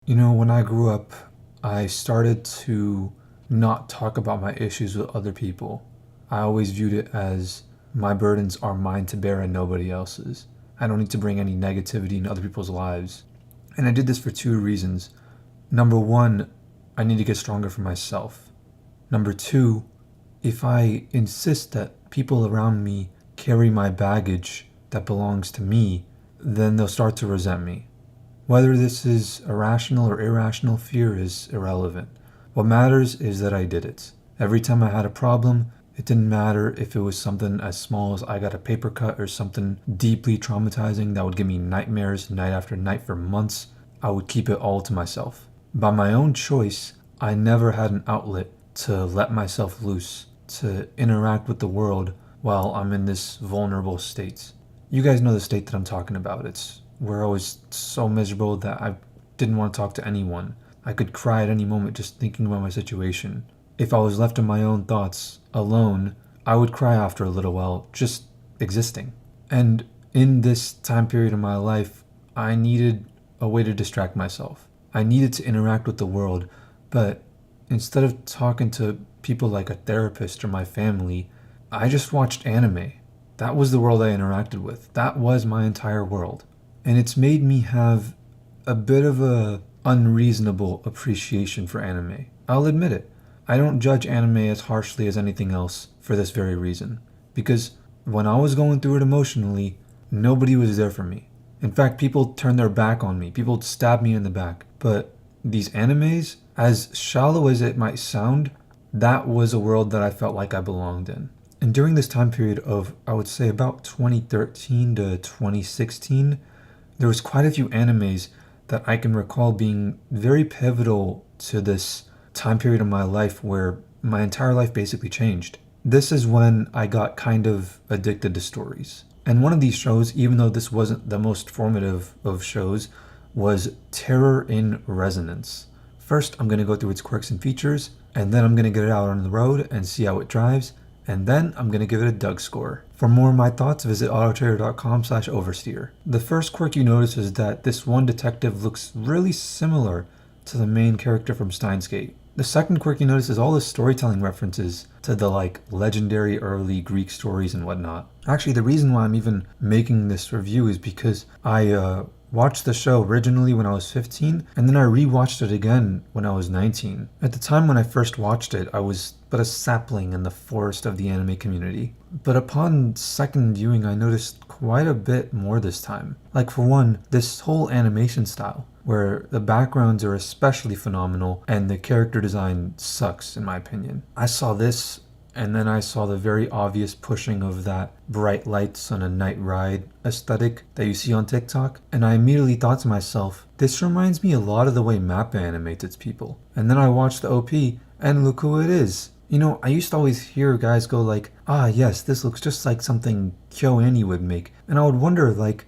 When I grew up, I started to not talk about my issues with other people. I always viewed it as my burdens are mine to bear and nobody else's. I don't need to bring any negativity into other people's lives. And I did this for two reasons. Number one, I need to get stronger for myself. Number two, if I insist that people around me carry my baggage that belongs to me, then they'll start to resent me. Whether this is a rational or irrational fear is irrelevant. What matters is that I did it. Every time I had a problem, it didn't matter if it was something as small as I got a paper cut or something deeply traumatizing that would give me nightmares night after night for months. I would keep it all to myself. By my own choice, I never had an outlet to let myself loose, to interact with the world while I'm in this vulnerable state. You guys know the state that I'm talking about. We're always so miserable that I didn't want to talk to anyone. I could cry at any moment just thinking about my situation. If I was left to my own thoughts, alone, I would cry after a little while, just existing. And in this time period of my life, I needed a way to distract myself. I needed to interact with the world, but instead of talking to people like a therapist or my family, I just watched anime. That was the world I interacted with. That was my entire world. And it's made me have a bit of a unreasonable appreciation for anime. I'll admit it. I don't judge anime as harshly as anything else for this very reason. Because when I was going through it emotionally, nobody was there for me. In fact, people turned their back on me. People stabbed me in the back. But these animes, as shallow as it might sound, that was a world that I felt like I belonged in. And during this time period of, I would say, about 2013 to 2016, there was quite a few animes that I can recall being very pivotal to this time period of my life where my entire life basically changed. This is when I got kind of addicted to stories. And one of these shows, even though this wasn't the most formative of shows, was Terror in Resonance. First, I'm going to go through its quirks and features, and then I'm going to get it out on the road and see how it drives, and then I'm going to give it a Doug score. For more of my thoughts, visit autotrader.com/oversteer. The first quirk you notice is that this one detective looks really similar to the main character from Steins Gate. The second quirk you notice is all the storytelling references to the legendary early Greek stories and whatnot. Actually, the reason why I'm even making this review is because I watched the show originally when I was 15, and then I rewatched it again when I was 19. At the time when I first watched it, I was but a sapling in the forest of the anime community. But upon second viewing, I noticed quite a bit more this time. Like, for one, this whole animation style, where the backgrounds are especially phenomenal and the character design sucks, in my opinion. I saw this, and then I saw the very obvious pushing of that bright lights on a night ride aesthetic that you see on TikTok, and I immediately thought to myself, this reminds me a lot of the way Mappa animates its people. And then I watched the OP, and look who it is. I used to always hear guys go like, ah yes, this looks just like something KyoAni would make. And I would wonder,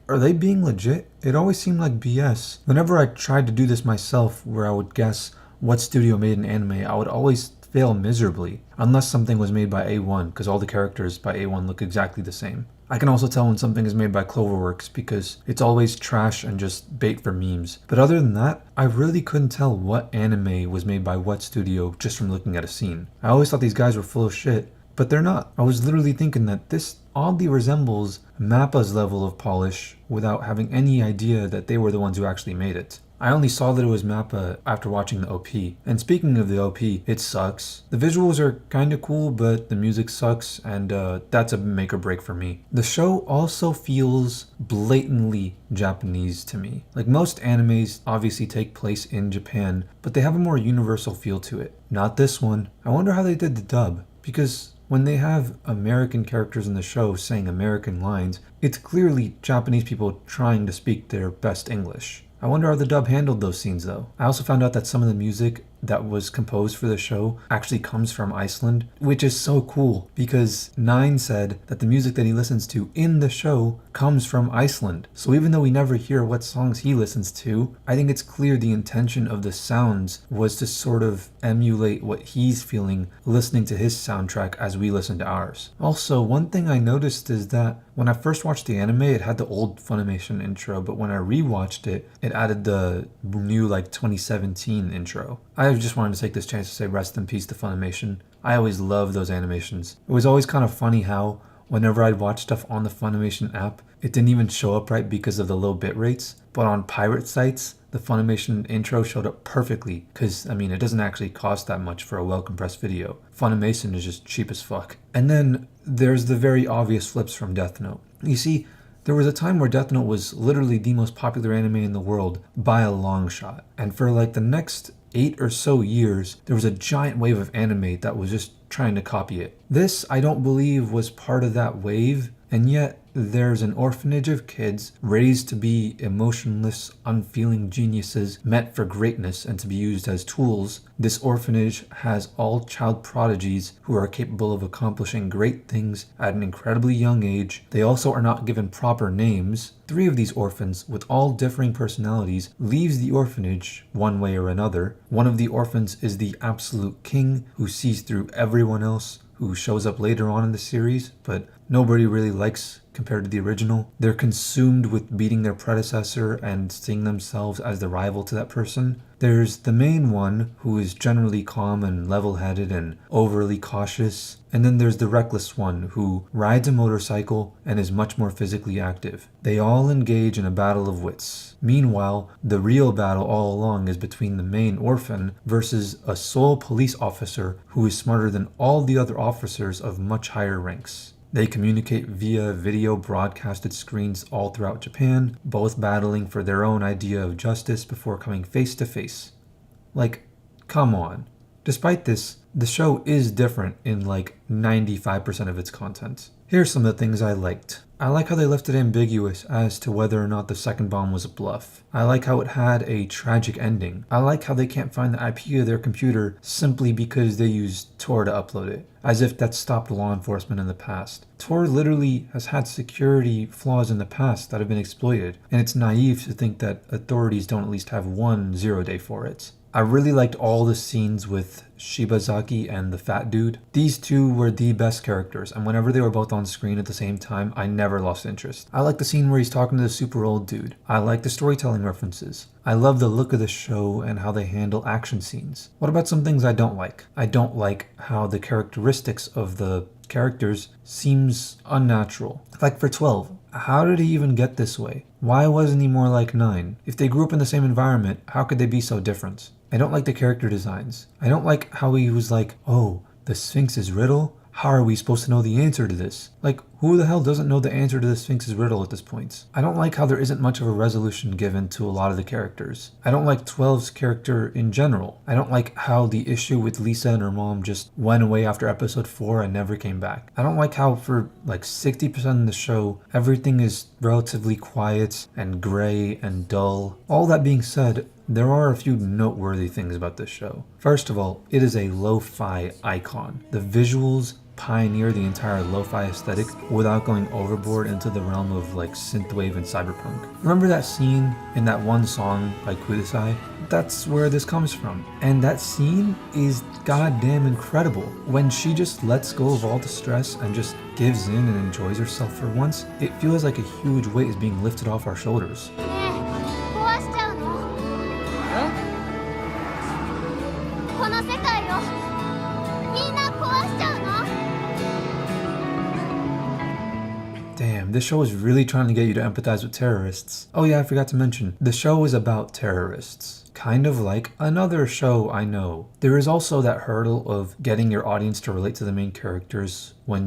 are they being legit? It always seemed like BS. Whenever I tried to do this myself, where I would guess what studio made an anime, I would always fail miserably, unless something was made by A1, because all the characters by A1 look exactly the same. I can also tell when something is made by Cloverworks because it's always trash and just bait for memes. But other than that, I really couldn't tell what anime was made by what studio just from looking at a scene. I always thought these guys were full of shit, but they're not. I was literally thinking that this oddly resembles Mappa's level of polish without having any idea that they were the ones who actually made it. I only saw that it was Mappa after watching the OP. And speaking of the OP, it sucks. The visuals are kinda cool, but the music sucks, and that's a make or break for me. The show also feels blatantly Japanese to me. Like, most animes obviously take place in Japan, but they have a more universal feel to it. Not this one. I wonder how they did the dub, because when they have American characters in the show saying American lines, it's clearly Japanese people trying to speak their best English. I wonder how the dub handled those scenes though. I also found out that some of the music that was composed for the show actually comes from Iceland, which is so cool because Nine said that the music that he listens to in the show comes from Iceland. So even though we never hear what songs he listens to, I think it's clear the intention of the sounds was to sort of emulate what he's feeling listening to his soundtrack as we listen to ours. Also, one thing I noticed is that when I first watched the anime, it had the old Funimation intro, but when I rewatched it, it added the new 2017 intro. I just wanted to take this chance to say rest in peace to Funimation. I always loved those animations. It was always kind of funny how whenever I'd watch stuff on the Funimation app, it didn't even show up right because of the low bit rates, but on pirate sites, the Funimation intro showed up perfectly because, it doesn't actually cost that much for a well-compressed video. Funimation is just cheap as fuck. And then there's the very obvious flips from Death Note. You see, there was a time where Death Note was literally the most popular anime in the world by a long shot. And for the next 8 or so years, there was a giant wave of anime that was just trying to copy it. This, I don't believe, was part of that wave, and yet there's an orphanage of kids raised to be emotionless, unfeeling geniuses meant for greatness and to be used as tools. This orphanage has all child prodigies who are capable of accomplishing great things at an incredibly young age. They also are not given proper names. 3 of these orphans, with all differing personalities, leaves the orphanage one way or another. One of the orphans is the absolute king who sees through everyone else, who shows up later on in the series, but nobody really likes compared to the original. They're consumed with beating their predecessor and seeing themselves as the rival to that person. There's the main one, who is generally calm and level-headed and overly cautious. And then there's the reckless one, who rides a motorcycle and is much more physically active. They all engage in a battle of wits. Meanwhile, the real battle all along is between the main orphan versus a sole police officer who is smarter than all the other officers of much higher ranks. They communicate via video broadcasted screens all throughout Japan, both battling for their own idea of justice before coming face to face. Come on. Despite this, the show is different in 95% of its content. Here's some of the things I liked. I like how they left it ambiguous as to whether or not the second bomb was a bluff. I like how it had a tragic ending. I like how they can't find the IP of their computer simply because they used Tor to upload it, as if that stopped law enforcement in the past. Tor literally has had security flaws in the past that have been exploited, and it's naive to think that authorities don't at least have one 0-day for it. I really liked all the scenes with Shibazaki and the fat dude. These two were the best characters, and whenever they were both on screen at the same time, I never lost interest. I like the scene where he's talking to the super old dude. I like the storytelling references. I love the look of the show and how they handle action scenes. What about some things I don't like? I don't like how the characteristics of the characters seems unnatural. For 12, how did he even get this way? Why wasn't he more like 9? If they grew up in the same environment, how could they be so different? I don't like the character designs. I don't like how he was oh, the Sphinx's riddle? How are we supposed to know the answer to this? Who the hell doesn't know the answer to the Sphinx's riddle at this point? I don't like how there isn't much of a resolution given to a lot of the characters. I don't like 12's character in general. I don't like how the issue with Lisa and her mom just went away after episode 4 and never came back. I don't like how for 60% of the show, everything is relatively quiet and gray and dull. All that being said, there are a few noteworthy things about this show. First of all, it is a lo-fi icon. The visuals pioneer the entire lo-fi aesthetic without going overboard into the realm of synthwave and cyberpunk. Remember that scene in that one song by Kudasai? That's where this comes from. And that scene is goddamn incredible. When she just lets go of all the stress and just gives in and enjoys herself for once, it feels like a huge weight is being lifted off our shoulders. Damn, this show is really trying to get you to empathize with terrorists. Oh yeah, I forgot to mention, the show is about terrorists. Kind of like another show I know. There is also that hurdle of getting your audience to relate to the main characters when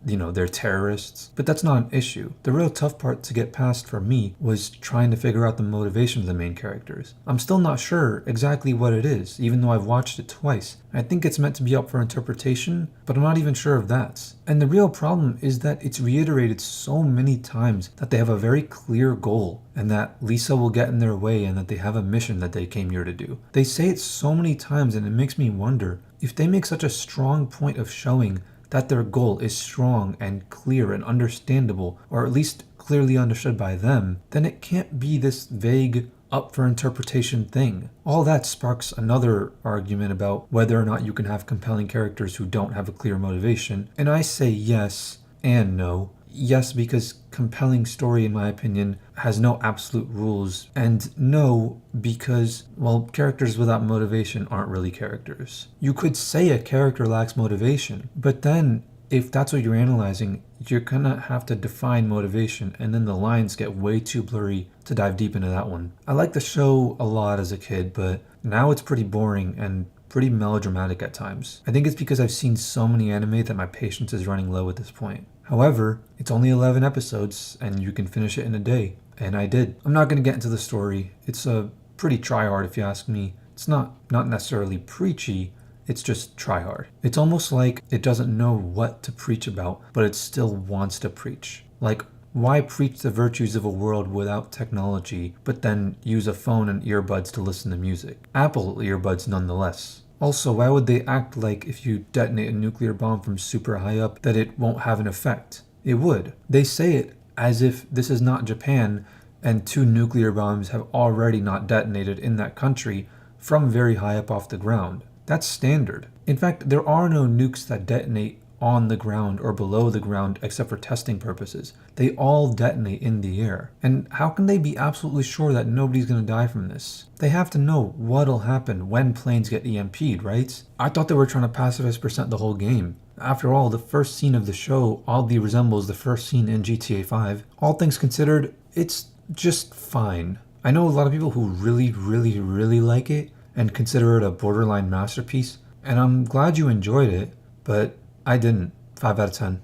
they're terrorists. But that's not an issue. The real tough part to get past for me was trying to figure out the motivation of the main characters. I'm still not sure exactly what it is, even though I've watched it twice. I think it's meant to be up for interpretation, but I'm not even sure of that. And the real problem is that it's reiterated so many times that they have a very clear goal, and that Lisa will get in their way, and that they have a mission that they came here to do. They say it so many times, and it makes me wonder if they make such a strong point of showing that their goal is strong and clear and understandable, or at least clearly understood by them, then it can't be this vague, up for interpretation thing. All that sparks another argument about whether or not you can have compelling characters who don't have a clear motivation, and I say yes and no. Yes, because compelling story, in my opinion, has no absolute rules, and no, because, well, characters without motivation aren't really characters. You could say a character lacks motivation, but then if that's what you're analyzing, you're gonna have to define motivation, and then the lines get way too blurry to dive deep into that one. I liked the show a lot as a kid, but now it's pretty boring and pretty melodramatic at times. I think it's because I've seen so many anime that my patience is running low at this point. However, it's only 11 episodes, and you can finish it in a day, and I did. I'm not gonna get into the story. It's a pretty try-hard if you ask me. It's not necessarily preachy, it's just try hard. It's almost like it doesn't know what to preach about, but it still wants to preach. Like, why preach the virtues of a world without technology, but then use a phone and earbuds to listen to music? Apple earbuds nonetheless. Also, why would they act like if you detonate a nuclear bomb from super high up that it won't have an effect? It would. They say it as if this is not Japan and 2 nuclear bombs have already not detonated in that country from very high up off the ground. That's standard. In fact, there are no nukes that detonate on the ground or below the ground except for testing purposes. They all detonate in the air. And how can they be absolutely sure that nobody's gonna die from this? They have to know what'll happen when planes get EMP'd, right? I thought they were trying to pacifist percent the whole game. After all, the first scene of the show oddly resembles the first scene in GTA 5. All things considered, it's just fine. I know a lot of people who really like it and consider it a borderline masterpiece, and I'm glad you enjoyed it, but I didn't. 5 out of 10.